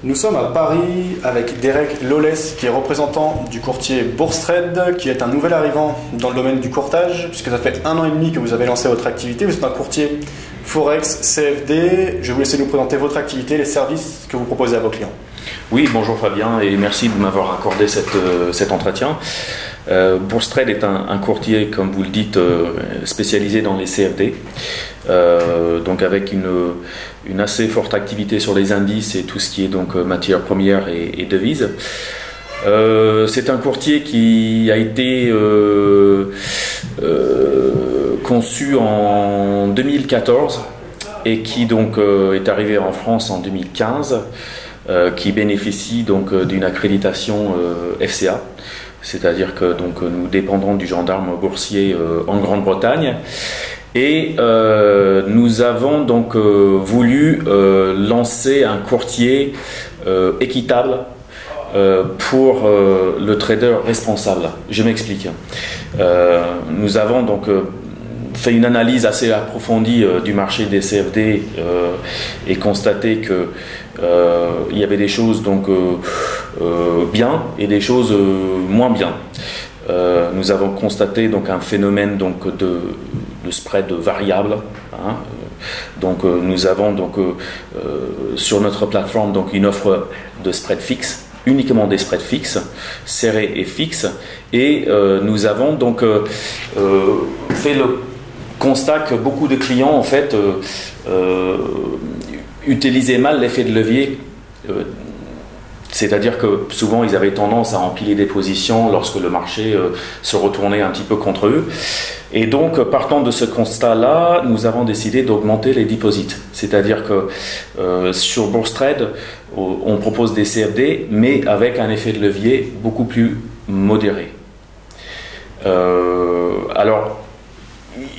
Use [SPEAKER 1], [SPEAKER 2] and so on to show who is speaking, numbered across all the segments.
[SPEAKER 1] Nous sommes à Paris avec Derek Lawless, qui est représentant du courtier Bourstrade, qui est un nouvel arrivant dans le domaine du courtage, puisque ça fait 1 an et demi que vous avez lancé votre activité. Vous êtes un courtier Forex, CFD. Je vais vous laisser nous présenter votre activité, les services que vous proposez à vos clients.
[SPEAKER 2] Oui, bonjour Fabien et merci de m'avoir accordé cet entretien. Bourstrade est un courtier, comme vous le dites, spécialisé dans les CFD, donc avec une assez forte activité sur les indices et tout ce qui est donc matières premières et devises. C'est un courtier qui a été conçu en 2014 et qui donc est arrivé en France en 2015, qui bénéficie donc d'une accréditation FCA. C'est-à-dire que donc, nous dépendons du gendarme boursier en Grande-Bretagne et nous avons donc voulu lancer un courtier équitable pour le trader responsable. Je m'explique. Nous avons donc fait une analyse assez approfondie du marché des CFD et constaté que il y avait des choses donc bien et des choses moins bien. Nous avons constaté donc un phénomène donc de spread variable. Hein. Donc nous avons donc sur notre plateforme donc une offre de spread fixe, uniquement des spreads fixes, serrés et fixes, et nous avons donc fait le constat que beaucoup de clients en fait utilisaient mal l'effet de levier, c'est-à-dire que souvent ils avaient tendance à empiler des positions lorsque le marché se retournait un petit peu contre eux. Et donc, partant de ce constat-là, nous avons décidé d'augmenter les deposits. C'est-à-dire que sur Bourstrade, on propose des CFD, mais avec un effet de levier beaucoup plus modéré. Alors,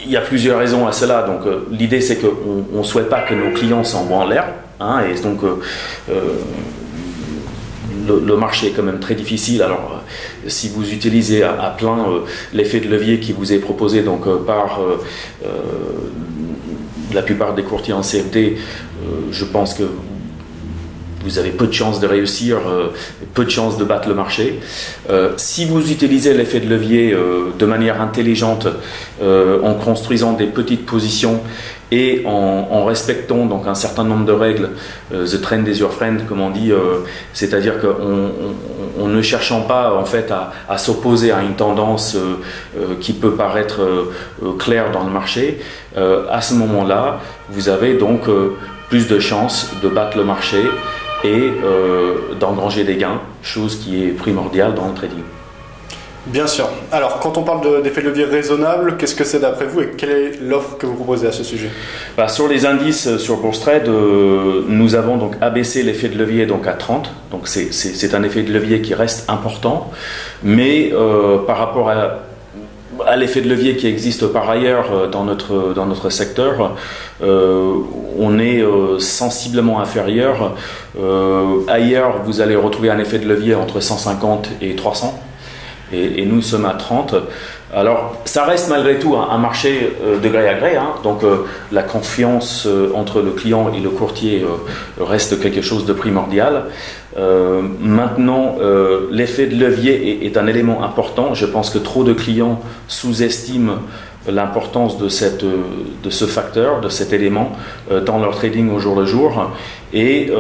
[SPEAKER 2] il y a plusieurs raisons à cela. Donc, l'idée, c'est qu'on ne souhaite pas que nos clients s'envoient en l'air. Hein, et donc, le marché est quand même très difficile. Alors, si vous utilisez à plein l'effet de levier qui vous est proposé donc, par la plupart des courtiers en CFD, je pense que vous avez peu de chances de réussir, peu de chances de battre le marché. Si vous utilisez l'effet de levier de manière intelligente, en construisant des petites positions et en respectant donc un certain nombre de règles, the trend is your friend, comme on dit, c'est-à-dire qu'en ne cherchant pas en fait à s'opposer à une tendance qui peut paraître claire dans le marché, à ce moment-là, vous avez donc plus de chances de battre le marché et d'engranger des gains, chose qui est primordiale dans le trading.
[SPEAKER 1] Bien sûr. Alors, quand on parle d'effet de levier raisonnable, qu'est-ce que c'est d'après vous et quelle est l'offre que vous proposez à ce sujet?
[SPEAKER 2] Sur les indices sur Bourstrade, nous avons donc abaissé l'effet de levier donc à 30. Donc c'est un effet de levier qui reste important, mais par rapport à l'effet de levier qui existe par ailleurs dans notre secteur, on est sensiblement inférieur. Ailleurs, vous allez retrouver un effet de levier entre 150 et 300. Et nous sommes à 30. Alors, ça reste malgré tout un marché de gré à gré. Hein. Donc, la confiance entre le client et le courtier reste quelque chose de primordial. Maintenant, l'effet de levier est un élément important. Je pense que trop de clients sous-estiment l'importance de ce facteur, de cet élément dans leur trading au jour le jour. Et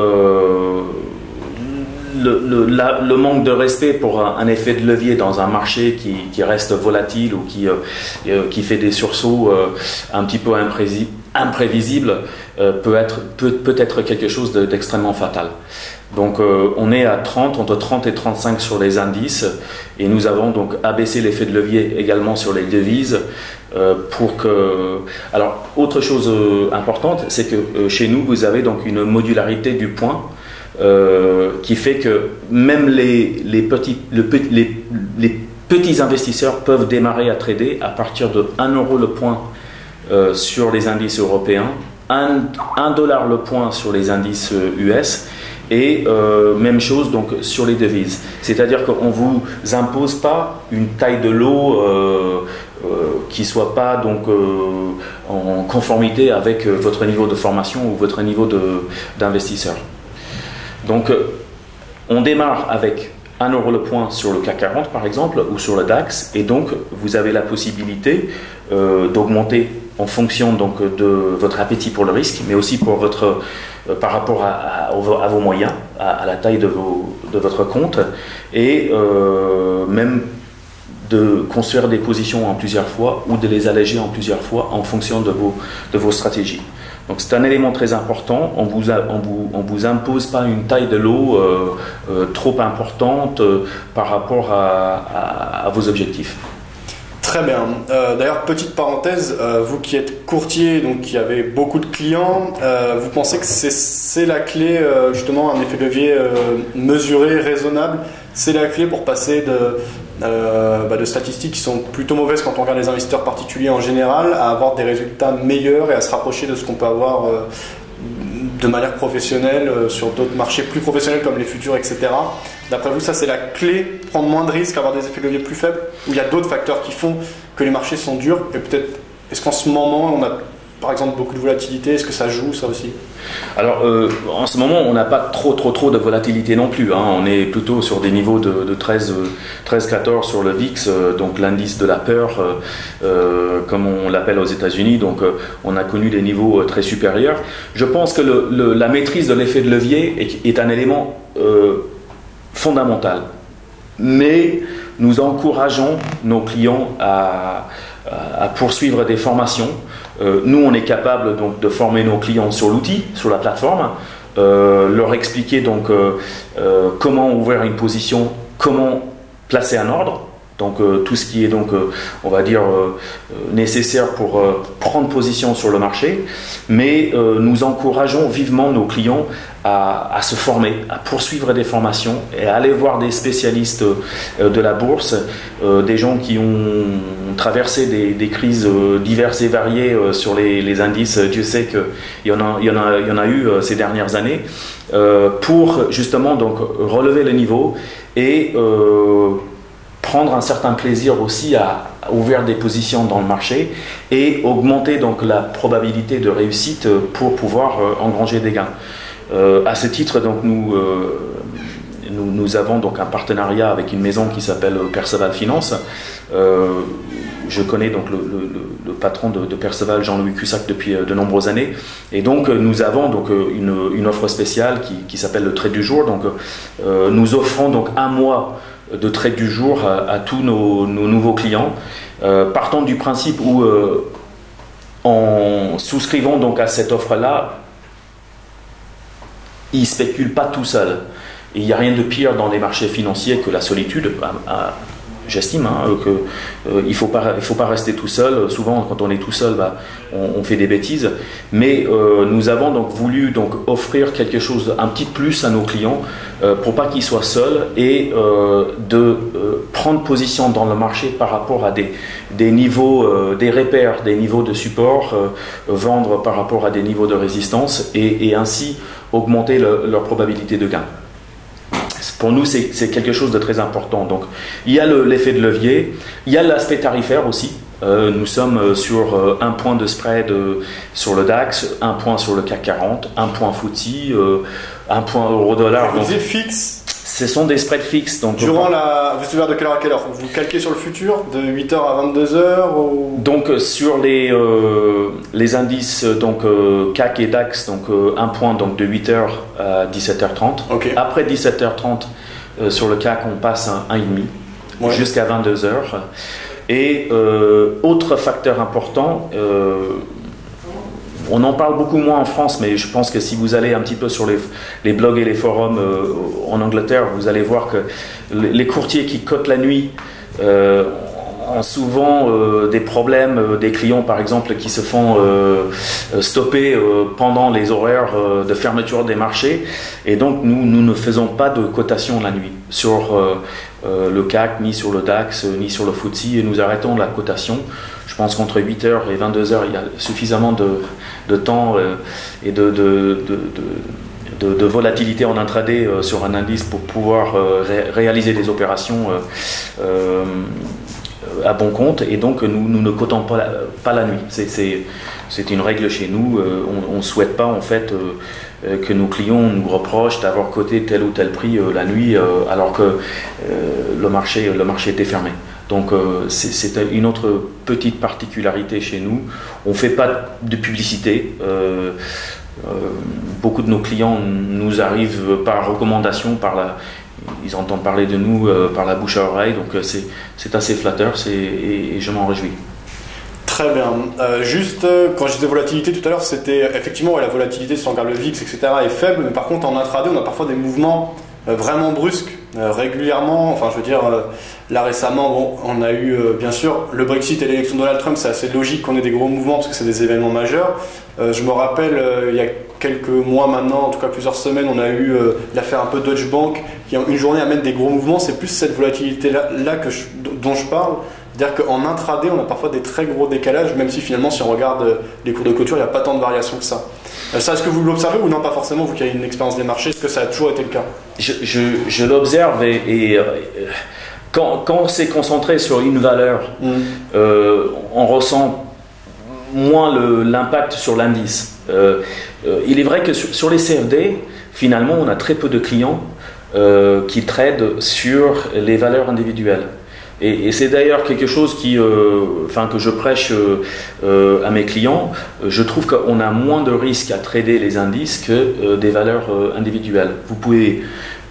[SPEAKER 2] le manque de respect pour un effet de levier dans un marché qui reste volatile ou qui fait des sursauts un petit peu imprévisibles peut être quelque chose d'extrêmement fatal. Donc on est à 30, entre 30 et 35 sur les indices et nous avons donc abaissé l'effet de levier également sur les devises pour que... Alors autre chose importante, c'est que chez nous vous avez donc une modularité du point qui fait que même les petits investisseurs peuvent démarrer à trader à partir de 1 euro le point sur les indices européens, 1 dollar le point sur les indices US et même chose donc sur les devises. C'est-à-dire qu'on ne vous impose pas une taille de lot qui ne soit pas donc, en conformité avec votre niveau de formation ou votre niveau d'investisseur. Donc on démarre avec 1 euro le point sur le CAC 40 par exemple, ou sur le DAX, et donc vous avez la possibilité d'augmenter en fonction donc, de votre appétit pour le risque, mais aussi pour votre, par rapport à vos moyens, à la taille de votre compte, et même de construire des positions en plusieurs fois ou de les alléger en plusieurs fois en fonction de vos stratégies. Donc c'est un élément très important, on vous impose pas une taille de lot trop importante par rapport à vos objectifs.
[SPEAKER 1] Très bien. D'ailleurs, petite parenthèse, vous qui êtes courtier, donc qui avez beaucoup de clients, vous pensez que c'est la clé, justement, un effet de levier mesuré, raisonnable, c'est la clé pour passer de statistiques qui sont plutôt mauvaises quand on regarde les investisseurs particuliers en général, à avoir des résultats meilleurs et à se rapprocher de ce qu'on peut avoir de manière professionnelle sur d'autres marchés plus professionnels comme les futurs, etc. D'après vous, ça c'est la clé, prendre moins de risques, avoir des effets de levier plus faibles, ou il y a d'autres facteurs qui font que les marchés sont durs, et peut-être, est-ce qu'en ce moment on a par exemple beaucoup de volatilité, est-ce que ça joue ça aussi?
[SPEAKER 2] Alors en ce moment on n'a pas trop de volatilité non plus, hein. On est plutôt sur des niveaux de 13-14 sur le VIX, donc l'indice de la peur comme on l'appelle aux États-Unis, donc on a connu des niveaux très supérieurs. Je pense que la maîtrise de l'effet de levier est un élément fondamental, mais nous encourageons nos clients à poursuivre des formations. Nous, on est capable donc de former nos clients sur l'outil, sur la plateforme, leur expliquer donc comment ouvrir une position, comment placer un ordre, donc tout ce qui est donc on va dire nécessaire pour prendre position sur le marché, mais nous encourageons vivement nos clients à se former, à poursuivre des formations et à aller voir des spécialistes de la bourse, des gens qui ont traversé des crises diverses et variées sur les indices. Dieu sait qu'il y en a eu ces dernières années, pour justement donc relever le niveau et prendre un certain plaisir aussi à ouvrir des positions dans le marché et augmenter donc la probabilité de réussite pour pouvoir engranger des gains. À ce titre, donc nous avons donc un partenariat avec une maison qui s'appelle Perceval Finance. Je connais donc le patron de Perceval, Jean-Louis Cussac, depuis de nombreuses années, et donc nous avons donc une offre spéciale qui s'appelle le trade du jour. Donc nous offrons donc 1 mois de trade du jour à tous nos nouveaux clients, partant du principe où en souscrivant donc à cette offre-là, ils ne spéculent pas tout seuls. Et il n'y a rien de pire dans les marchés financiers que la solitude. J'estime qu'il ne faut pas rester tout seul. Souvent, quand on est tout seul, on fait des bêtises. Mais nous avons donc voulu donc offrir quelque chose, un petit plus à nos clients, pour pas qu'ils soient seuls, et de prendre position dans le marché par rapport à des niveaux, des repères, des niveaux de support, vendre par rapport à des niveaux de résistance, et ainsi augmenter leur probabilité de gain. Pour nous, c'est quelque chose de très important. Donc, il y a l'effet de levier, il y a l'aspect tarifaire aussi. Nous sommes sur 1 point de spread sur le DAX, 1 point sur le CAC 40, 1 point FTSE, 1 point euro-dollar.
[SPEAKER 1] C'est fixe.
[SPEAKER 2] Ce sont des spreads fixes. Donc,
[SPEAKER 1] vous êtes ouvert de quelle heure à quelle heure? Vous calquez sur le futur de 8h à 22h ou... Donc
[SPEAKER 2] sur les indices donc, CAC et DAX, donc 1 point donc, de 8h à 17h30.
[SPEAKER 1] Okay.
[SPEAKER 2] Après 17h30, sur le CAC, on passe à 1,5 jusqu'à 22h. Et autre facteur important, on en parle beaucoup moins en France, mais je pense que si vous allez un petit peu sur les blogs et les forums en Angleterre, vous allez voir que les courtiers qui cotent la nuit ont souvent des problèmes, des clients par exemple qui se font stopper pendant les horaires de fermeture des marchés, et donc nous ne faisons pas de cotation la nuit sur le CAC, ni sur le DAX, ni sur le FTSE, et nous arrêtons la cotation. Je pense qu'entre 8h et 22h, il y a suffisamment de temps et de volatilité en intraday sur un indice pour pouvoir réaliser des opérations à bon compte, et donc nous ne cotons pas la nuit. c'est une règle chez nous. On ne souhaite pas en fait que nos clients nous reprochent d'avoir coté tel ou tel prix la nuit alors que le marché était fermé. Donc c'est une autre petite particularité chez nous. On ne fait pas de publicité. Beaucoup de nos clients nous arrivent par recommandation, ils entendent parler de nous par la bouche à oreille, donc c'est assez flatteur et je m'en réjouis.
[SPEAKER 1] Très bien. Juste, quand je disais volatilité tout à l'heure, c'était effectivement la volatilité, si on regarde le VIX, etc., est faible, mais par contre en intraday, on a parfois des mouvements vraiment brusques, régulièrement. Enfin, je veux dire, là récemment, bon, on a eu bien sûr le Brexit et l'élection de Donald Trump, c'est assez logique qu'on ait des gros mouvements parce que c'est des événements majeurs. Je me rappelle, il y a quelques mois maintenant, en tout cas plusieurs semaines, on a eu l'affaire un peu Deutsche Bank qui en une journée amène des gros mouvements. C'est plus cette volatilité-là dont je parle. C'est-à-dire qu'en intraday, on a parfois des très gros décalages, même si finalement, si on regarde les cours de clôture, il n'y a pas tant de variations que ça. Ça, est-ce que vous l'observez ou non, pas forcément, vous qui avez une expérience des marchés, est-ce que ça a toujours été le cas?
[SPEAKER 2] Je l'observe et quand on s'est concentré sur une valeur, on ressent moins l'impact sur l'indice. Il est vrai que sur les CFD, finalement, on a très peu de clients qui tradent sur les valeurs individuelles. Et c'est d'ailleurs quelque chose que je prêche à mes clients. Je trouve qu'on a moins de risques à trader les indices que des valeurs individuelles. Vous pouvez,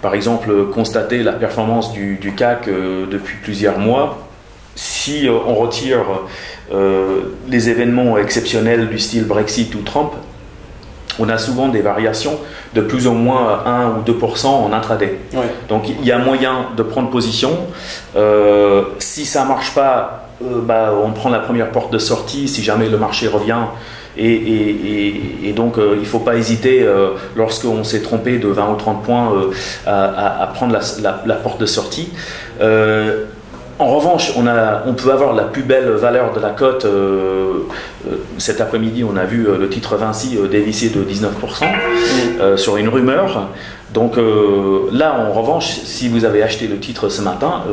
[SPEAKER 2] par exemple, constater la performance du CAC depuis plusieurs mois. Si on retire les événements exceptionnels du style Brexit ou Trump, on a souvent des variations de plus ou moins 1 ou 2% en intraday. Ouais. Donc il y a moyen de prendre position. Si ça ne marche pas, on prend la première porte de sortie si jamais le marché revient. Et donc il ne faut pas hésiter, lorsqu'on s'est trompé de 20 ou 30 points, à prendre la porte de sortie. En revanche, on peut avoir la plus belle valeur de la cote. Cet après-midi, on a vu le titre Vinci dévisser de 19% sur une rumeur. Donc là, en revanche, si vous avez acheté le titre ce matin,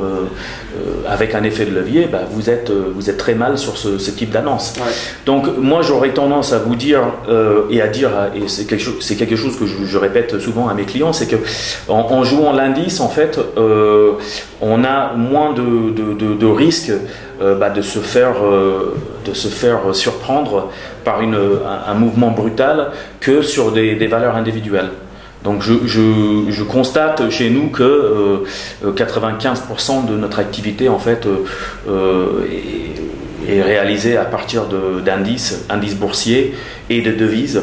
[SPEAKER 2] avec un effet de levier, vous êtes très mal sur ce type d'annonce. Ouais. Donc moi, j'aurais tendance à vous dire, et c'est quelque chose que je répète souvent à mes clients, c'est que en jouant l'indice, en fait, on a moins de risques de se faire surprendre par un mouvement brutal que sur des valeurs individuelles. Donc je constate chez nous que 95% de notre activité en fait est réalisée à partir d'indices boursiers et de devises.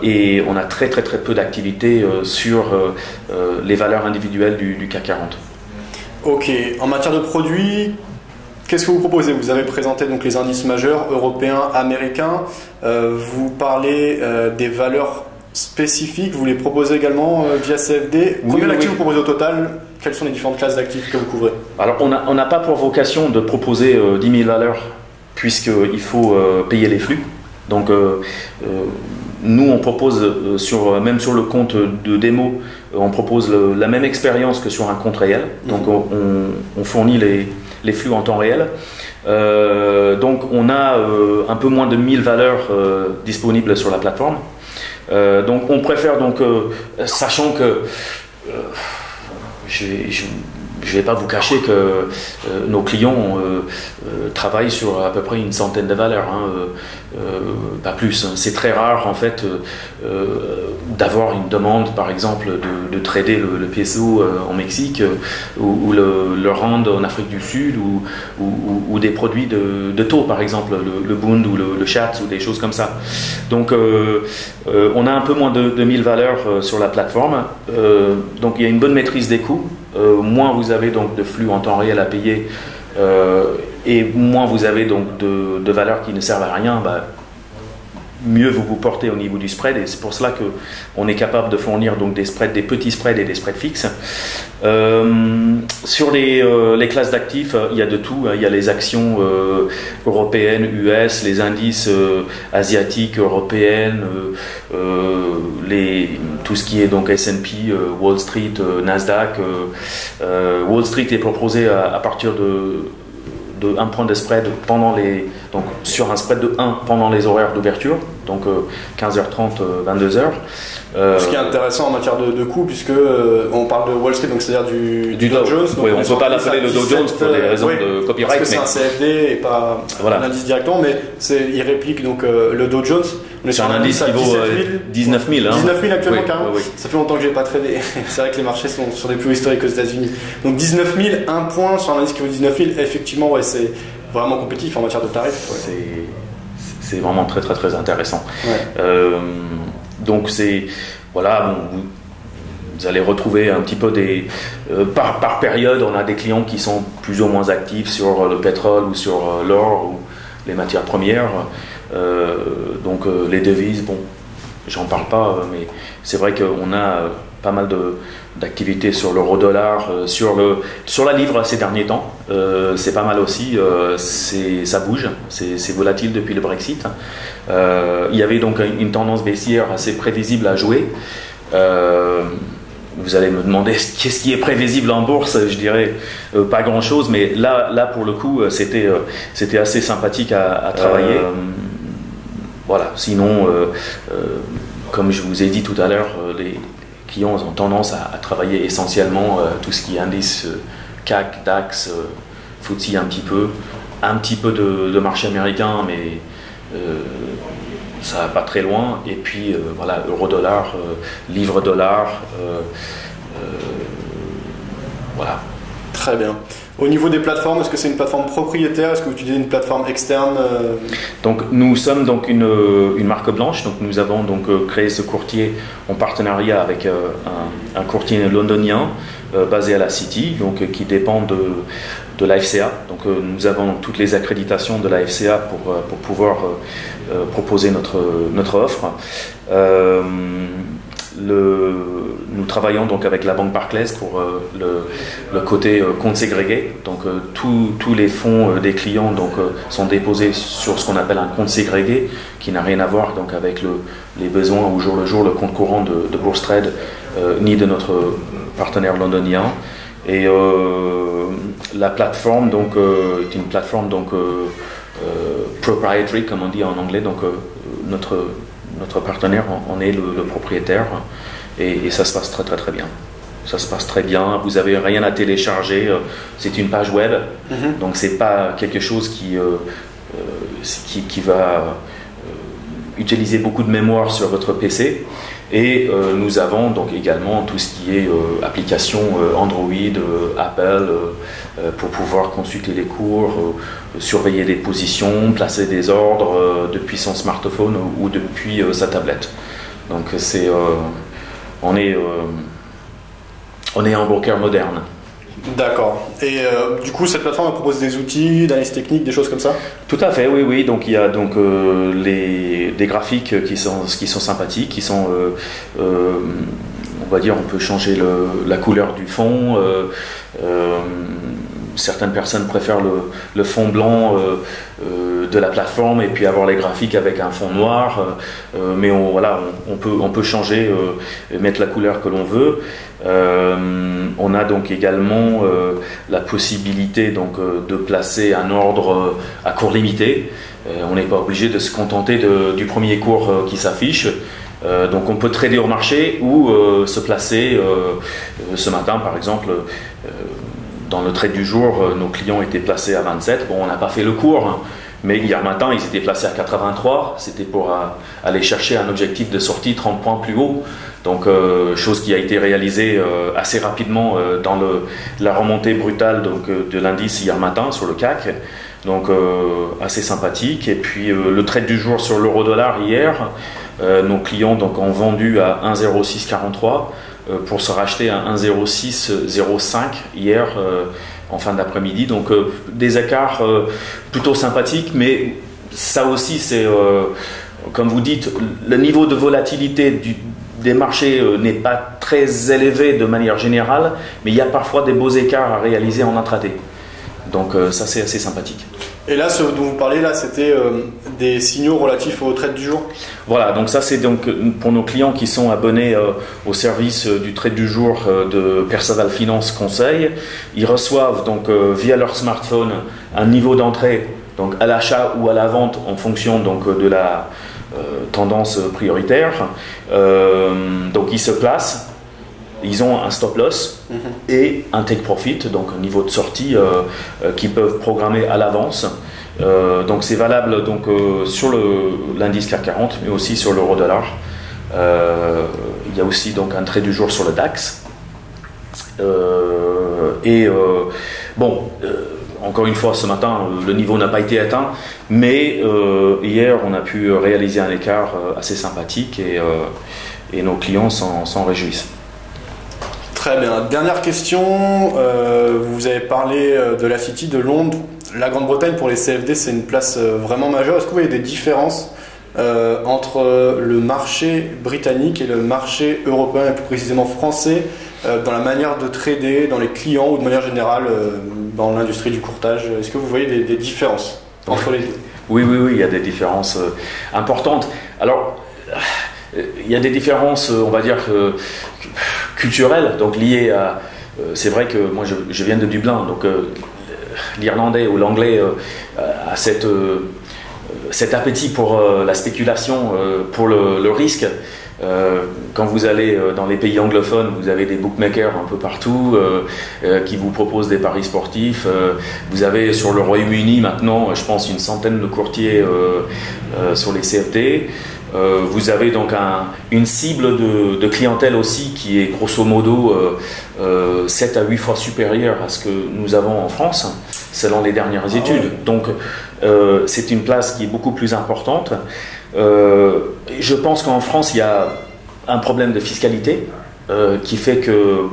[SPEAKER 2] Et on a très peu d'activité sur les valeurs individuelles du CAC 40.
[SPEAKER 1] Ok, en matière de produits, qu'est-ce que vous proposez? Vous avez présenté donc les indices majeurs européens, américains. Vous parlez des valeurs spécifiques, vous les proposez également via CFD. Combien d'actifs vous proposez au total? Quelles sont les différentes classes d'actifs que vous couvrez?
[SPEAKER 2] Alors on n'a pas pour vocation de proposer 10 000 valeurs puisqu'il faut payer les flux. Donc nous on propose même sur le compte de démo, on propose la même expérience que sur un compte réel. Donc on fournit les flux en temps réel. Donc on a un peu moins de 1000 valeurs disponibles sur la plateforme. Donc on préfère sachant que je ne vais pas vous cacher que nos clients travaillent sur à peu près une centaine de valeurs, pas plus. C'est très rare en fait d'avoir une demande par exemple de trader le peso en Mexique ou le rand en Afrique du Sud ou des produits de taux par exemple, le Bund ou le Schatz ou des choses comme ça. Donc on a un peu moins de 1000 valeurs sur la plateforme, donc il y a une bonne maîtrise des coûts. Moins vous avez donc de flux en temps réel à payer et moins vous avez donc de valeurs qui ne servent à rien, mieux vous portez au niveau du spread, et c'est pour cela qu'on est capable de fournir donc des petits spreads et des spreads fixes. Sur les classes d'actifs, il y a de tout. Il y a les actions européennes, US, les indices asiatiques, européennes, tout ce qui est donc S&P, Wall Street, Nasdaq. Wall Street est proposé à partir de 1 point de spread donc sur un spread de 1 pendant les horaires d'ouverture, donc 15h30, 22h.
[SPEAKER 1] Ce qui est intéressant en matière de coût, puisque on parle de Wall Street, donc c'est-à-dire du Dow Jones.
[SPEAKER 2] Oui, on ne peut pas l'appeler le Dow Jones pour des raisons de copyright.
[SPEAKER 1] Parce que c'est un CFD et pas un indice directement, mais il réplique donc le Dow Jones.
[SPEAKER 2] C'est un indice qui vaut 19 000.
[SPEAKER 1] 19 000 actuellement, carrément.
[SPEAKER 2] Oui.
[SPEAKER 1] Ça fait longtemps que je n'ai pas tradé. C'est vrai que les marchés sont sur des plus hauts historiques aux États-Unis. Donc 19 000, 1 point sur un indice qui vaut 19 000, effectivement, ouais, c'est vraiment compétitif en matière de tarifs. Ouais.
[SPEAKER 2] C'est vraiment très très très intéressant.
[SPEAKER 1] Ouais.
[SPEAKER 2] Donc c'est voilà, bon, vous allez retrouver un petit peu par période, on a des clients qui sont plus ou moins actifs sur le pétrole ou sur l'or ou les matières premières. Donc les devises, bon, j'en parle pas, mais c'est vrai qu'on a pas mal d'activités sur l'euro-dollar, sur la livre ces derniers temps. C'est pas mal aussi, ça bouge, c'est volatile depuis le Brexit. Il y avait donc une tendance baissière assez prévisible à jouer. Vous allez me demander qu'est-ce qui est prévisible en bourse, je dirais pas grand-chose, mais là pour le coup c'était assez sympathique à travailler. Voilà. Sinon, comme je vous ai dit tout à l'heure, les clients ont tendance à travailler essentiellement tout ce qui est indice CAC, DAX, FTSE un petit peu de marché américain, mais ça va pas très loin. Et puis voilà, euro-dollar, livre-dollar, voilà.
[SPEAKER 1] Très bien. Au niveau des plateformes, est-ce que c'est une plateforme propriétaire? Est-ce que vous utilisez une plateforme externe?
[SPEAKER 2] Donc nous sommes donc une marque blanche. Donc nous avons donc créé ce courtier en partenariat avec un courtier londonien basé à la City, donc qui dépend de la FCA. Donc nous avons toutes les accréditations de la FCA pour pouvoir proposer notre offre. Nous travaillons donc avec la banque Barclays pour le côté compte ségrégé. Donc tous les fonds des clients donc, sont déposés sur ce qu'on appelle un compte ségrégé, qui n'a rien à voir donc, avec les besoins au jour le jour, le compte courant de Bourstrade, ni de notre partenaire londonien. Et la plateforme donc, est une plateforme donc, proprietary, comme on dit en anglais. Donc notre partenaire en est le propriétaire, et ça se passe très très très bien. Ça se passe très bien, vous n'avez rien à télécharger, c'est une page web, donc c'est pas quelque chose qui va utiliser beaucoup de mémoire sur votre PC. Et nous avons donc également tout ce qui est application Android, Apple, pour pouvoir consulter les cours, surveiller les positions, placer des ordres depuis son smartphone ou depuis sa tablette. Donc on est un broker moderne.
[SPEAKER 1] D'accord. Et du coup, cette plateforme propose des outils, d'analyse technique, des choses comme ça?
[SPEAKER 2] Tout à fait, oui. Donc il y a donc des graphiques qui sont sympathiques, qui sont, on va dire, on peut changer la couleur du fond. Certaines personnes préfèrent le fond blanc de la plateforme et puis avoir les graphiques avec un fond noir. Mais on peut changer, mettre la couleur que l'on veut. On a donc également la possibilité donc, de placer un ordre à cours limité. On n'est pas obligé de se contenter du premier cours qui s'affiche. Donc on peut trader au marché ou se placer ce matin par exemple. Dans le trade du jour, nos clients étaient placés à 27. Bon, on n'a pas fait le cours, hein, mais hier matin, ils étaient placés à 83. C'était pour aller chercher un objectif de sortie 30 points plus haut. Donc, chose qui a été réalisée assez rapidement dans la remontée brutale donc, de l'indice hier matin sur le CAC. Donc, assez sympathique. Et puis, le trade du jour sur l'euro-dollar hier, nos clients donc, ont vendu à 1,0643. Pour se racheter à 1,0605 hier en fin d'après-midi. Donc des écarts plutôt sympathiques, mais ça aussi c'est, comme vous dites, le niveau de volatilité des marchés n'est pas très élevé de manière générale, mais il y a parfois des beaux écarts à réaliser en intraday. Donc ça c'est assez sympathique.
[SPEAKER 1] Et là, ce dont vous parlez, là, c'était des signaux relatifs au trade du jour?
[SPEAKER 2] Voilà, donc ça c'est donc pour nos clients qui sont abonnés au service du trade du jour de Perceval Finance Conseil. Ils reçoivent donc via leur smartphone un niveau d'entrée donc à l'achat ou à la vente en fonction donc de la tendance prioritaire. Donc ils se placent. Ils ont un stop loss et un take profit, donc un niveau de sortie qu'ils peuvent programmer à l'avance. Donc c'est valable donc, sur l'indice CAC 40, mais aussi sur l'euro-dollar. Il y a aussi donc un trade du jour sur le DAX. Encore une fois, ce matin, le niveau n'a pas été atteint, mais hier, on a pu réaliser un écart assez sympathique et nos clients s'en réjouissent.
[SPEAKER 1] Très bien. Dernière question. Vous avez parlé de la City, de Londres. La Grande-Bretagne, pour les CFD, c'est une place vraiment majeure. Est-ce que vous voyez des différences entre le marché britannique et le marché européen, et plus précisément français, dans la manière de trader, dans les clients ou de manière générale dans l'industrie du courtage? Est-ce que vous voyez des différences entre les deux?
[SPEAKER 2] Oui, il y a des différences importantes. Alors, il y a des différences, on va dire, culturelles, donc liées à... c'est vrai que moi, je viens de Dublin, donc l'irlandais ou l'anglais a cet appétit pour la spéculation, pour le risque. Quand vous allez dans les pays anglophones, vous avez des bookmakers un peu partout qui vous proposent des paris sportifs. Vous avez sur le Royaume-Uni maintenant, je pense, une centaine de courtiers sur les CFD. Vous avez donc une cible de clientèle aussi qui est grosso modo 7 à 8 fois supérieure à ce que nous avons en France, selon les dernières études. Donc c'est une place qui est beaucoup plus importante. Je pense qu'en France, il y a un problème de fiscalité qui fait que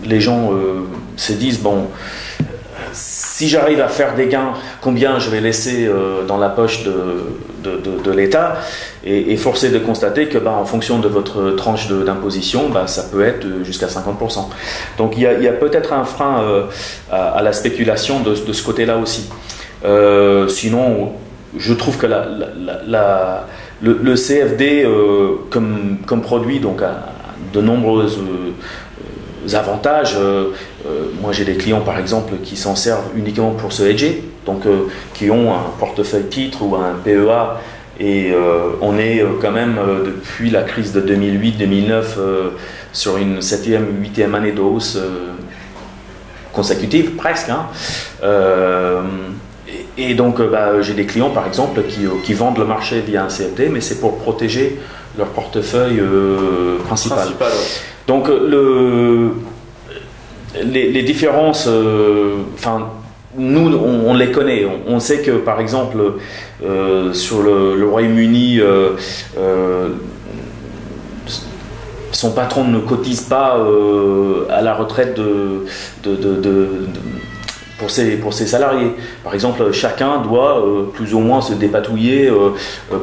[SPEAKER 2] les gens se disent bon, si j'arrive à faire des gains, combien je vais laisser dans la poche de l'État, et forcé de constater que en fonction de votre tranche d'imposition, ça peut être jusqu'à 50%. Donc il y a peut-être un frein à la spéculation de ce côté-là aussi. Sinon, je trouve que le CFD comme produit donc, a de nombreux avantages. Moi j'ai des clients par exemple qui s'en servent uniquement pour se hedger, donc qui ont un portefeuille titre ou un PEA, et on est quand même depuis la crise de 2008-2009 sur une 7e, 8e année de hausse consécutive presque. Et donc j'ai des clients par exemple qui vendent le marché via un CFD, mais c'est pour protéger leur portefeuille principal.
[SPEAKER 1] Ouais.
[SPEAKER 2] Donc les différences, nous on les connaît. On sait que par exemple sur le Royaume-Uni, son patron ne cotise pas à la retraite pour ses salariés. Par exemple, chacun doit plus ou moins se dépatouiller,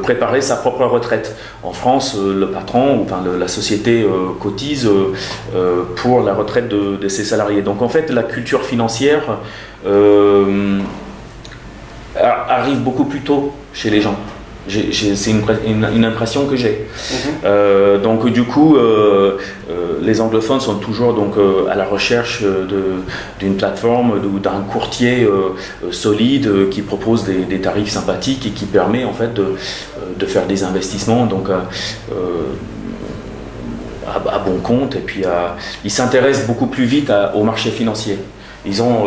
[SPEAKER 2] préparer sa propre retraite. En France, le patron, la société cotise pour la retraite de ses salariés. Donc en fait, la culture financière arrive beaucoup plus tôt chez les gens. C'est une impression que j'ai. Donc du coup, les anglophones sont toujours donc, à la recherche d'une plateforme ou d'un courtier solide qui propose des tarifs sympathiques et qui permet en fait de faire des investissements donc, à bon compte. Et puis ils s'intéressent beaucoup plus vite au marché financier. Ils ont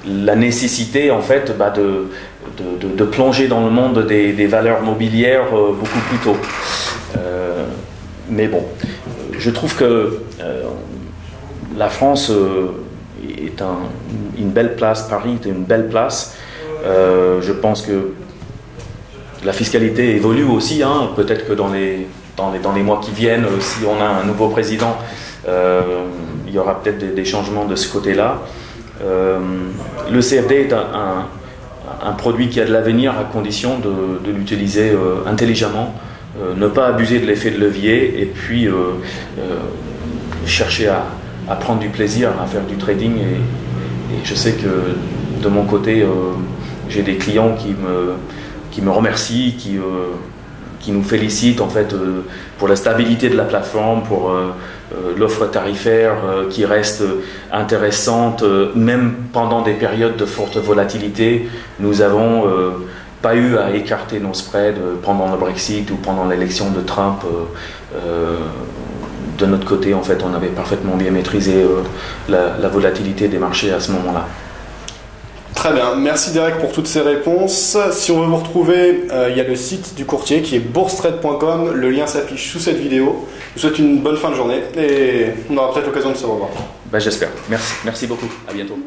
[SPEAKER 2] la nécessité en fait de plonger dans le monde des valeurs mobilières beaucoup plus tôt. Mais bon, je trouve que la France est une belle place, Paris est une belle place. Je pense que la fiscalité évolue aussi, peut-être que dans les mois qui viennent, si on a un nouveau président, il y aura peut-être des changements de ce côté-là. Le CFD est un produit qui a de l'avenir à condition de l'utiliser intelligemment, ne pas abuser de l'effet de levier et puis chercher à prendre du plaisir à faire du trading, et je sais que de mon côté, j'ai des clients qui me remercient, qui nous félicitent en fait pour la stabilité de la plateforme, pour l'offre tarifaire qui reste intéressante, même pendant des périodes de forte volatilité. Nous n'avons pas eu à écarter nos spreads pendant le Brexit ou pendant l'élection de Trump. De notre côté, en fait, on avait parfaitement bien maîtrisé la volatilité des marchés à ce moment-là.
[SPEAKER 1] Très bien, merci Derek pour toutes ces réponses. Si on veut vous retrouver, il y a le site du courtier qui est bourstrade.com, le lien s'affiche sous cette vidéo. Je vous souhaite une bonne fin de journée et on aura peut-être l'occasion de se revoir.
[SPEAKER 2] Ben, j'espère. Merci beaucoup, à bientôt.